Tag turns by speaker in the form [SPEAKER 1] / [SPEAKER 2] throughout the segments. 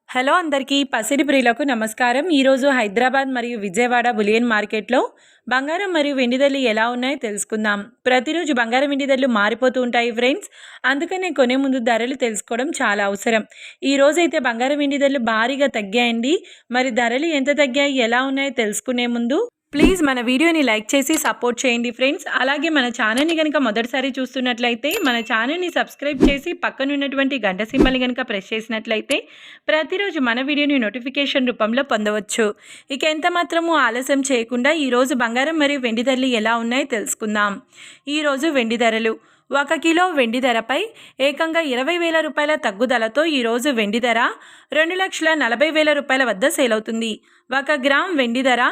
[SPEAKER 1] Hello అందరికీ పసిడి ప్రియులకు నమస్కారం। ఈరోజు హైదరాబాద్ మరియు విజయవాడ బులియన్ మార్కెట్లో బంగారం మరియు వెండి ధరలు ఎలా ఉన్నాయో తెలుసుకుందాం। ప్రతిరోజు బంగారం వెండి ధరలు మారిపోతూ ఉంటాయి ఫ్రెండ్స్, అందుకనే కొనే ముందు ధరలు తెలుసుకోవడం చాలా అవసరం। ఈ రోజు అయితే బంగారం వెండి ధరలు భారీగా తగ్గాయండి। మరి ధరలు ఎంత తగ్గాయి ఎలా ఉన్నాయో తెలుసుకునే ముందు ప్లీజ్ మన వీడియోని లైక్ చేసి సపోర్ట్ చేయండి ఫ్రెండ్స్। అలాగే మన ఛానల్ని కనుక మొదటిసారి చూస్తున్నట్లయితే మన ఛానల్ని సబ్స్క్రైబ్ చేసి పక్కన ఉన్నటువంటి గంట సింబల్ని కనుక ప్రెస్ చేసినట్లయితే ప్రతిరోజు మన వీడియోని నోటిఫికేషన్ రూపంలో పొందవచ్చు। ఇక ఎంత మాత్రము ఆలస్యం చేయకుండా ఈరోజు బంగారం మరియు వెండి ధరలు ఎలా ఉన్నాయో తెలుసుకుందాం। ఈరోజు వెండి ధరలు 1 కిలో వెండి ధరపై ఏకంగా 20,000 రూపాయల తగ్గుదలతో ఈరోజు వెండి ధర 2,40,000 రూపాయల వద్ద సేల్ అవుతుంది। 1 గ్రామ్ వెండి ధర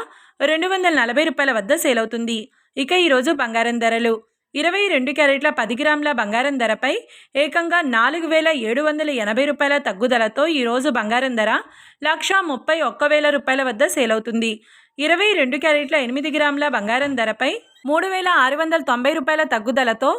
[SPEAKER 1] 240 రూపాయల వద్ద సేల్ అవుతుంది। ఇక ఈరోజు బంగారం ధరలు 22 క్యారెట్ల 10 గ్రాముల బంగారం ధరపై ఏకంగా 4,780 రూపాయల తగ్గుదలతో ఈరోజు బంగారం ధర 1,31,000 రూపాయల వద్ద సేల్ అవుతుంది। 22 క్యారెట్ల 8 గ్రాముల బంగారం ధరపై 3,690 రూపాయల తగ్గుదలతో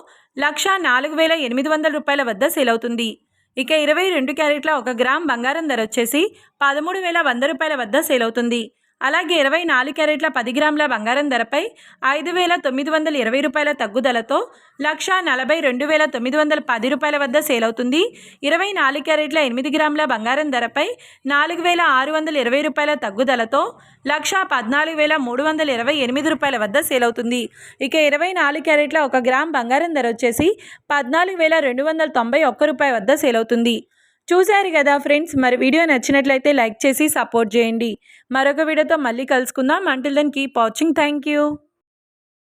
[SPEAKER 1] 1,04,800 రూపాయల వద్ద సేల్ అవుతుంది। ఇక 22 క్యారెట్ల 1 గ్రామ్ బంగారం ధర వచ్చేసి 13,100 రూపాయల వద్ద సేల్ అవుతుంది। అలాగే 24 క్యారెట్ల 10 గ్రాముల బంగారం ధరపై 5,920 రూపాయల తగ్గుదలతో 1,42,910 రూపాయల వద్ద సేల్ అవుతుంది। 24 క్యారెట్ల 8 గ్రాముల బంగారం ధరపై 4,620 రూపాయల తగ్గుదలతో 1,14,328 రూపాయల వద్ద సేల్ అవుతుంది। ఇక 24 క్యారెట్ల 1 గ్రామ్ బంగారం ధర వచ్చేసి 14,291 రూపాయల వద్ద సేల్ అవుతుంది। చూశారు కదా ఫ్రెండ్స్, మరి వీడియో నచ్చినట్లయితే లైక్ చేసి సపోర్ట్ చేయండి। మరొక వీడియోతో మళ్ళీ కలుసుకుందాం। Until then keep watching. Thank you.